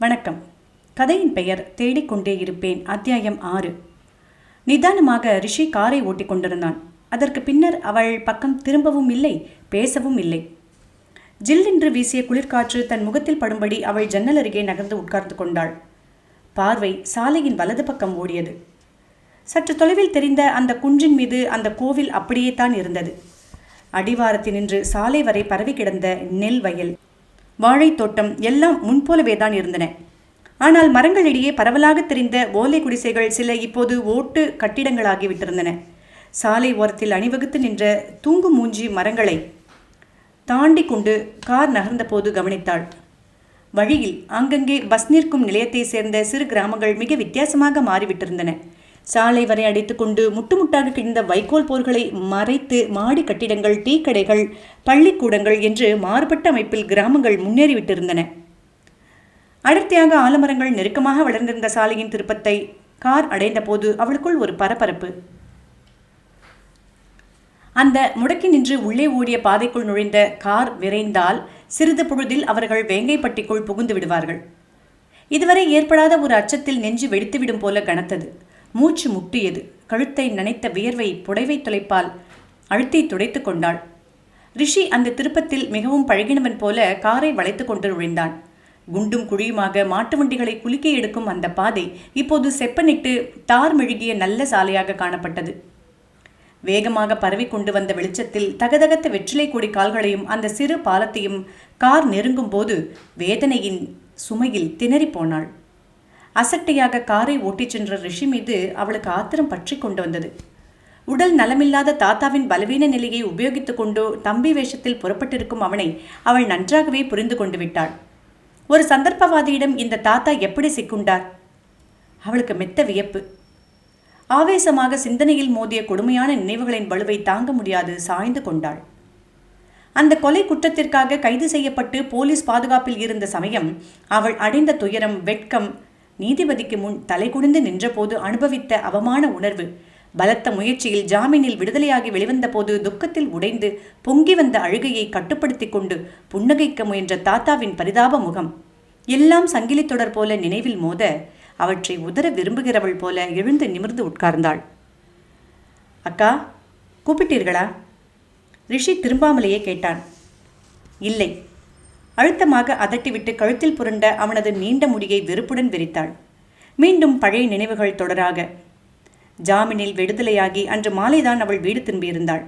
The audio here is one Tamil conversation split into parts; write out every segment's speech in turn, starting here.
வணக்கம். கதையின் பெயர் தேடிக்கொண்டே இருப்பேன். அத்தியாயம் 6. நிதானமாக ரிஷி காரை ஓட்டிக் கொண்டிருந்தான். அதற்கு பின்னர் அவள் பக்கம் திரும்பவும் இல்லை, பேசவும் இல்லை. ஜில்லென்று வீசிய குளிர்காற்று தன் முகத்தில் படும்படி அவள் ஜன்னல் அருகே நகர்ந்து உட்கார்ந்து கொண்டாள். பார்வை சாலையின் வலது பக்கம் ஓடியது. சற்று தொலைவில் தெரிந்த அந்த குன்றின் மீது அந்த கோவில் அப்படியே தான் இருந்தது. அடிவாரத்தினின்று சாலை வரை பரவி கிடந்த நெல் வயல், வாழைத்தோட்டம் எல்லாம் முன்போலவே தான் இருந்தன. ஆனால் மரங்களிடையே பரவலாக தெரிந்த ஓலை குடிசைகள் சில இப்போது ஓட்டு கட்டிடங்களாகிவிட்டிருந்தன. சாலை ஓரத்தில் அணிவகுத்து நின்ற தூங்கு மூஞ்சி மரங்களை தாண்டி கொண்டு கார் நகர்ந்த போது கவனித்தாள். வழியில் அங்கங்கே பஸ் நிற்கும் நிலையத்தை சேர்ந்த சிறு கிராமங்கள் மிக வித்தியாசமாக மாறிவிட்டிருந்தன. சாலை வரை அடைத்துக்கொண்டு முட்டுமுட்டாக கிடந்த வைக்கோல் போர்களை மறைத்து மாடி கட்டிடங்கள், டீ கடைகள், பள்ளிக்கூடங்கள் என்று மாறுபட்ட அமைப்பில் கிராமங்கள் முன்னேறிவிட்டிருந்தன. அடர்த்தியாக ஆலமரங்கள் நெருக்கமாக வளர்ந்திருந்த சாலையின் திருப்பத்தை கார் அடைந்த போது அவளுக்குள் ஒரு பரபரப்பு. அந்த முடக்கி நின்று உள்ளே ஓடிய பாதைக்குள் நுழைந்த கார் விரைந்தால் சிறிது பொழுதில் அவர்கள் வேங்கைப்பட்டிக்குள் புகுந்து விடுவார்கள். இதுவரை ஏற்படாத ஒரு அச்சத்தில் நெஞ்சு வெடித்துவிடும் போல கனத்தது. மூச்சு முட்டியது. கழுத்தை நனைத்த வியர்வை புடைவை துளைப்பால் அழுத்தி துடைத்து கொண்டாள். ரிஷி அந்த திருப்பத்தில் மிகவும் பழகினவன் போல காரை வளைத்து கொண்டு நுழைந்தான். குண்டும் குழியுமாக மாட்டு வண்டிகளை குலுக்கி எடுக்கும் அந்த பாதை இப்போது செப்பனிட்டு தார் மெழுகிய நல்ல சாலையாக காணப்பட்டது. வேகமாக பரவி கொண்டு வந்த வெளிச்சத்தில் தகதகத்த வெற்றிலை கொடி கால்களையும் அந்த சிறு பாலத்தையும் கார் நெருங்கும் போது வேதனையின் சுமையில் திணறி போனாள். அசட்டையாக காரை ஓட்டிச் சென்ற ரிஷி மீது அவளுக்கு ஆத்திரம் பற்றி கொண்டு வந்தது. உடல் நலமில்லாத தாத்தாவின் பலவீன நிலையை உபயோகித்துக் கொண்டு தம்பி வேஷத்தில் புறப்பட்டிருக்கும் அவனை அவள் நன்றாகவே புரிந்து கொண்டு விட்டாள். ஒரு சந்தர்ப்பவாதியிடம் இந்த தாத்தா எப்படி சிக்குண்டார்? அவளுக்கு மெத்த வியப்பு. ஆவேசமாக சிந்தனையில் மோதிய கொடுமையான நினைவுகளின் வலுவை தாங்க முடியாது சாய்ந்து கொண்டாள். அந்த கொலை குற்றத்திற்காக கைது செய்யப்பட்டு போலீஸ் பாதுகாப்பில் இருந்த சமயம் அவள் அடைந்த துயரம், வெட்கம், நீதிபதிக்கு முன் தலை குனிந்து நின்றபோது அனுபவித்த அவமான உணர்வு, பலத்த முயற்சியில் ஜாமீனில் விடுதலையாகி வெளிவந்த போது துக்கத்தில் உடைந்து பொங்கி வந்த அழுகையை கட்டுப்படுத்தி கொண்டு புன்னகைக்க முயன்ற தாத்தாவின் பரிதாப முகம் எல்லாம் சங்கிலி தொடர் போல நினைவில் மோத அவற்றை உதற விரும்புகிறவள் போல எழுந்து நிமிர்ந்து உட்கார்ந்தாள். அக்கா, கூப்பிட்டீர்களா? ரிஷி திரும்பாமலேயே கேட்டான். இல்லை. அழுத்தமாக அதட்டிவிட்டு கழுத்தில் புரண்ட அவனது நீண்ட முடியை வெறுப்புடன் விரித்தாள். மீண்டும் பழைய நினைவுகள் தொடராக. ஜாமீனில் விடுதலையாகி அன்று மாலைதான் அவள் வீடு திரும்பியிருந்தாள்.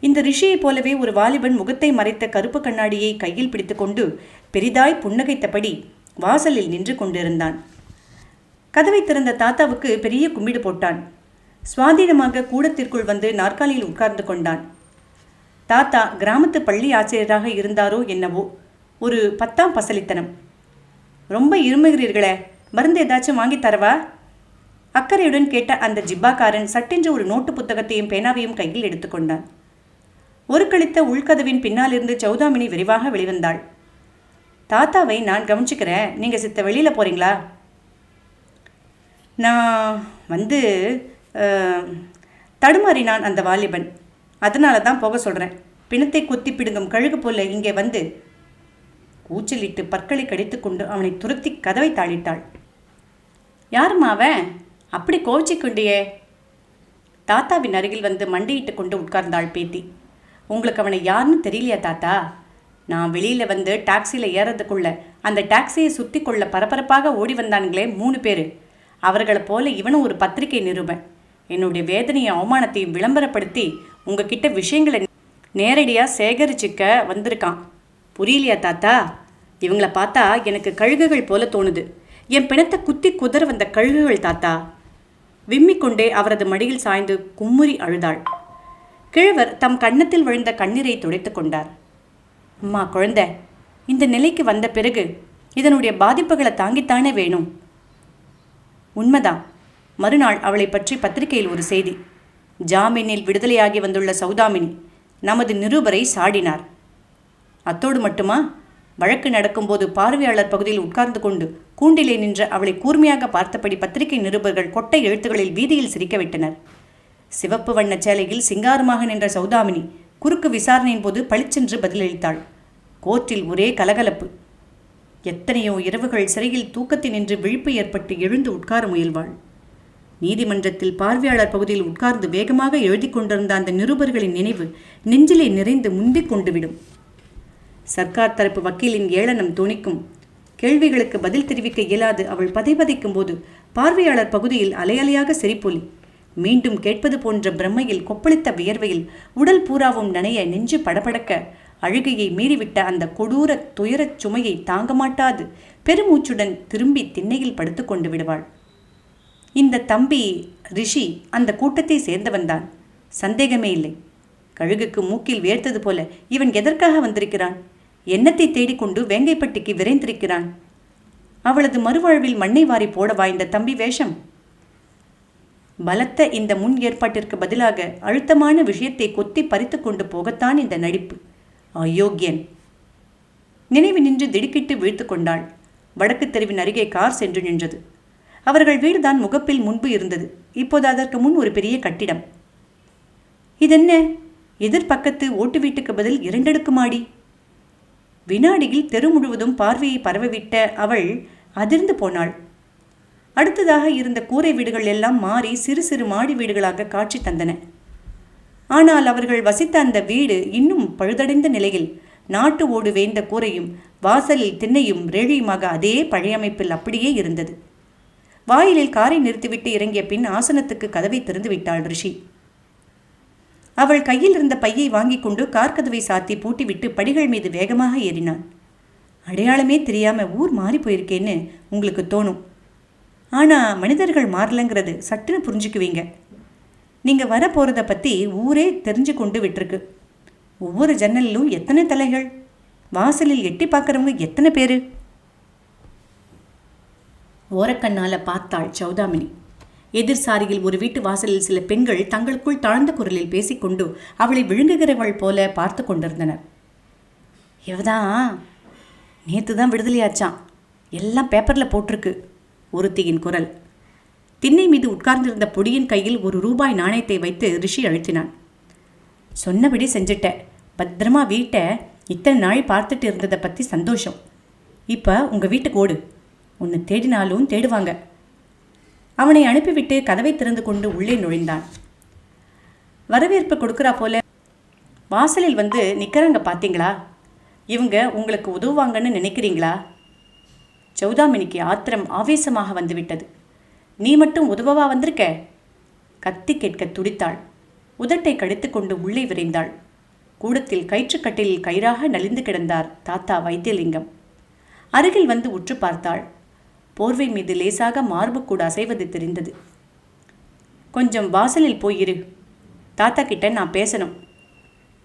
இந்த ரிஷியைப் போலவே ஒரு வாலிபன் முகத்தை மறைத்த கருப்பு கண்ணாடியை கையில் பிடித்து கொண்டு பெரிதாய் புன்னகைத்தபடி வாசலில் நின்று கொண்டிருந்தான். கதவை திறந்த தாத்தாவுக்கு பெரிய கும்பிடு போட்டான். சுவாதீனமாக கூடத்திற்குள் வந்து நாற்காலியில் உட்கார்ந்து கொண்டான். தாத்தா கிராமத்து பள்ளி ஆசிரியராக இருந்தாரோ என்னவோ. ஒரு 10ஆம் பசலித்தனம். ரொம்ப இருமுகிறீர்களே, மருந்து ஏதாச்சும் வாங்கி தரவா? அக்கறையுடன் கேட்ட அந்த ஜிப்பாக்காரன் சட்டென்று ஒரு நோட்டு புத்தகத்தையும் பேனாவையும் கையில் எடுத்துக்கொண்டான். ஒரு கழித்த உள்கதவின் பின்னாலிருந்து சௌதாமினி விரைவாக வெளிவந்தாள். தாத்தாவை நான் கவனிச்சுக்கிறேன், நீங்கள் சித்த வெளியில் போகிறீங்களா? நான் தடுமாறினான் அந்த வாலிபன். அதனால தான் போக சொல்கிறேன். பிணத்தை கொத்தி பிடுங்கும் கழுகு போல இங்கே வந்து கூச்சலிட்டு பற்களை கடித்துக்கொண்டு அவனை துரத்தி கதவை தாளிட்டாள். யாருமா அவன்? அப்படி கோவிச்சிக்கொண்டியே? தாத்தாவின் அருகில் வந்து மண்டியிட்டு கொண்டு உட்கார்ந்தாள் பேத்தி. உங்களுக்கு அவனை யாருன்னு தெரியலையா தாத்தா? நான் வெளியில் வந்து டாக்ஸியில் ஏறதுக்குள்ள அந்த டாக்ஸியை சுற்றி கொள்ள பரபரப்பாக ஓடி வந்தானுங்களே 3 பேர். அவர்களை போல இவனும் ஒரு பத்திரிகை நிருபன். என்னுடைய வேதனையை அவமானத்தையும் விளம்பரப்படுத்தி உங்ககிட்ட விஷயங்களை நேரடியாக சேகரிச்சுக்க வந்திருக்கான். புரியலையா தாத்தா? இவங்களை பார்த்தா எனக்கு கழுகுகள் போல தோணுது. என் பிணத்தை குத்தி குதற வந்த கழுகுகள் தாத்தா. விம்மிக்கொண்டே அவரது மடியில் சாய்ந்து கும்முறி அழுதாள். கிழவர் தம் கன்னத்தில் விழுந்த கண்ணீரை துடைத்து கொண்டார். அம்மா குழந்தை, இந்த நிலைக்கு வந்த பிறகு இதனுடைய பாதிப்புகளை தாங்கித்தானே வேணும். உண்மைதான். மறுநாள் அவளை பற்றி பத்திரிகையில் ஒரு செய்தி. ஜாமீனில் விடுதலையாகி வந்துள்ள சௌதாமினி நமது நிருபரை சாடினார். அத்தோடு மட்டுமா, வழக்கு நடக்கும்போது பார்வையாளர் பகுதியில் உட்கார்ந்து கொண்டு கூண்டிலே நின்ற அவளை கூர்மையாக பார்த்தபடி பத்திரிகை நிருபர்கள் கொட்டை எழுத்துகளில் வீதியில் சிரிக்கவிட்டனர். சிவப்பு வண்ண சேலையில் சிங்காரமாக நின்ற சௌதாமினி குறுக்கு விசாரணையின் போது பளிச்சென்று பதிலளித்தாள். கோர்ட்டில் ஒரே கலகலப்பு. எத்தனையோ இரவுகள் சிறையில் தூக்கத்தினின்று விழிப்பு ஏற்பட்டு எழுந்து உட்கார முயல்வாள். நீதிமன்றத்தில் பார்வையாளர் பகுதியில் உட்கார்ந்து வேகமாக எழுதி கொண்டிருந்த அந்த நிருபர்களின் நினைவு நெஞ்சிலே நிறைந்து முந்திக் கொண்டுவிடும். சர்க்கார் தரப்பு வக்கீலின் ஏளனம் தோணிக்கும். கேள்விகளுக்கு பதில் தெரிவிக்க இயலாது அவள் பதைபதைக்கும் போது பார்வையாளர் பகுதியில் அலையலையாக சிரிப்பொலி. மீண்டும் கேட்பது போன்ற பிரம்மையில் கொப்பளித்த வியர்வையில் உடல் பூராவும் நனைய நெஞ்சு படபடக்க அழுகையை மீறிவிட்ட அந்த கொடூர துயரச் சுமையை தாங்க மாட்டாது பெருமூச்சுடன் திரும்பி திண்ணையில் படுத்து கொண்டு விடுவாள். இந்த தம்பி ரிஷி அந்த கூட்டத்தை சேர்ந்தவன்தான், சந்தேகமே இல்லை. கழுகுக்கு மூக்கில் வேர்த்தது போல இவன் எதற்காக வந்திருக்கிறான்? எண்ணத்தை தேடிக்கொண்டு வேங்கைப்பட்டிக்கு விரைந்திருக்கிறான். அவளது மறுவாழ்வில் மண்ணை வாரி போடவா இந்த தம்பி வேஷம்? பலத்த இந்த முன் ஏற்பாட்டிற்கு பதிலாக அழுத்தமான விஷயத்தை கொத்தி பறித்து கொண்டு போகத்தான் இந்த நடிப்பு. அயோக்கியன்! நினைவு நின்று திடுக்கிட்டு வீழ்த்து கொண்டாள். வடக்கு தெருவின் அருகே கார் சென்று நின்றது. அவர்கள் வீடுதான் முகப்பில் முன்பு இருந்தது. இப்போது அதற்கு முன் ஒரு பெரிய கட்டிடம். இதென்ன? எதிர்பக்கத்து ஓட்டு வீட்டுக்கு பதில் 2 அடுக்கு மாடி. வினாடியில் தெரு முழுவதும் பார்வையை பரவவிட்ட அவள் அதிர்ந்து போனாள். அடுத்ததாக இருந்த கூரை வீடுகள் எல்லாம் மாறி சிறு சிறு மாடி வீடுகளாக காட்சி தந்தன. ஆனால் அவர்கள் வசித்த அந்த வீடு இன்னும் பழுதடைந்த நிலையில் நாட்டு ஓடு வேய்ந்த கூரையும் வாசலில் திண்ணையும் ரேழியுமாக அதே பழைய அமைப்பில் அப்படியே இருந்தது. வாயிலில் காரை நிறுத்திவிட்டு இறங்கிய பின் ஆசனத்துக்கு கதவை திறந்து விட்டாள் ரிஷி. அவள் கையில் இருந்த பையை வாங்கி கொண்டு கார் கதவை சாத்தி பூட்டிவிட்டு படிகள் மீது வேகமாக ஏறினான். அடையாளமே தெரியாம ஊர் மாறி போயிருக்கேன்னு உங்களுக்கு தோணும். ஆனால் மனிதர்கள் மாறலங்கிறது சட்டுன்னு புரிஞ்சுக்குவீங்க. நீங்கள் வர போகிறத பற்றி ஊரே தெரிஞ்சு கொண்டு விட்டுருக்கு. ஒவ்வொரு ஜன்னலிலும் எத்தனை தலைகள், வாசலில் எட்டி பார்க்குறவங்க எத்தனை பேர். ஓரக்கண்ணால் பார்த்தாள் சௌதாமினி. எதிர் சாரியில் ஒரு வீட்டு வாசலில் சில பெண்கள் தங்களுக்குள் தாழ்ந்த குரலில் பேசிக்கொண்டு அவளை விழுங்குகிறவள் போல பார்த்து கொண்டிருந்தனர். இவதான் நேற்று தான் விடுதலையாச்சான், எல்லாம் பேப்பரில் போட்டிருக்கு ஒருத்தியின் குரல். திண்ணை மீது உட்கார்ந்திருந்த பொடியின் கையில் ₹1 நாணயத்தை வைத்து ரிஷி அழுத்தினான். சொன்னபடி செஞ்சிட்ட. பத்திரமா வீட்டை இத்தனை நாள் பார்த்துட்டு இருந்ததை பற்றி சந்தோஷம். இப்போ உங்கள் வீட்டுக்கு ஓடு, உன்னை தேடினாலும் தேடுவாங்க. அவனை அனுப்பிவிட்டு கதவை திறந்து கொண்டு உள்ளே நுழைந்தான். வரவேற்பு கொடுக்குறா போல வாசலில் வந்து நிற்கிறாங்க பார்த்தீங்களா? இவங்க உங்களுக்கு உதவுவாங்கன்னு நினைக்கிறீங்களா? சௌதாமினிக்கு ஆத்திரம் ஆவேசமாக வந்துவிட்டது. நீ மட்டும் உதவவா வந்திருக்க? கத்தி கேட்க துடித்தாள். உதட்டை கடித்து கொண்டு உள்ளே விரைந்தாள். கூடத்தில் கயிற்றுக்கட்டிலில் கயிறாக நலிந்து கிடந்தார் தாத்தா வைத்தியலிங்கம். அருகில் வந்து உற்று பார்த்தாள். போர்வை மீது லேசாக மார்பு கூட அசைவது தெரிந்தது. கொஞ்சம் வாசலில் போயிரு, தாத்தா கிட்ட நான் பேசணும்,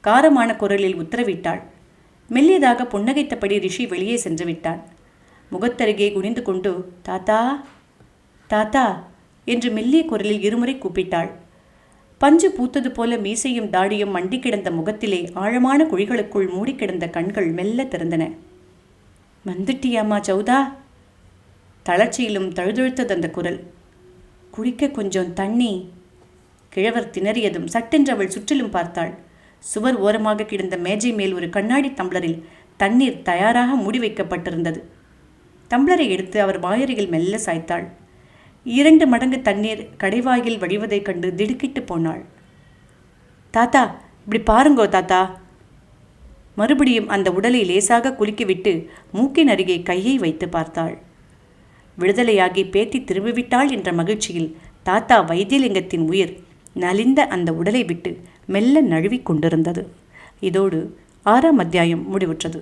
காரமான குரலில் உத்தரவிட்டாள். மெல்லியதாக புன்னகைத்தபடி ரிஷி வெளியே சென்று விட்டான். முகத்தருகே குனிந்து கொண்டு தாத்தா தாத்தா என்று மெல்லிய குரலில் இருமுறை கூப்பிட்டாள். பஞ்சு பூத்தது போல மீசையும் தாடியும் மண்டி கிடந்த முகத்திலே ஆழமான குழிகளுக்குள் மூடிக்கிடந்த கண்கள் மெல்ல திறந்தன. வந்துட்டியாமா சௌதா? தளர்ச்சியிலும் தழுதழுத்தது அந்த குரல். குடிக்க கொஞ்சம் தண்ணி. கிழவர் திணறியதும் சட்டென்றவள் சுற்றிலும் பார்த்தாள். சுவர் ஓரமாக கிடந்த மேஜை மேல் ஒரு கண்ணாடி டம்ளரில் தண்ணீர் தயாராக மூடி வைக்கப்பட்டிருந்தது. டம்ளரை எடுத்து அவர் வாயறையில் மெல்ல சாய்த்தாள். 2 மடங்கு தண்ணீர் கடைவாயில் வழிவதைக் கண்டு திடுக்கிட்டு போனாள். தாத்தா இப்படி பாருங்கோ தாத்தா. மறுபடியும் அந்த உடலை லேசாக குலுக்கிவிட்டு மூக்கின் அருகே கையை வைத்து பார்த்தாள். விடுதலையாகி பேத்தி திரும்பிவிட்டாள் என்ற மகிழ்ச்சியில் தாத்தா வைத்தியலிங்கத்தின் உயிர் நலிந்த அந்த உடலை விட்டு மெல்ல நழுவிக் கொண்டிருந்தது. இதோடு 6ஆம் அத்தியாயம் முடிவுற்றது.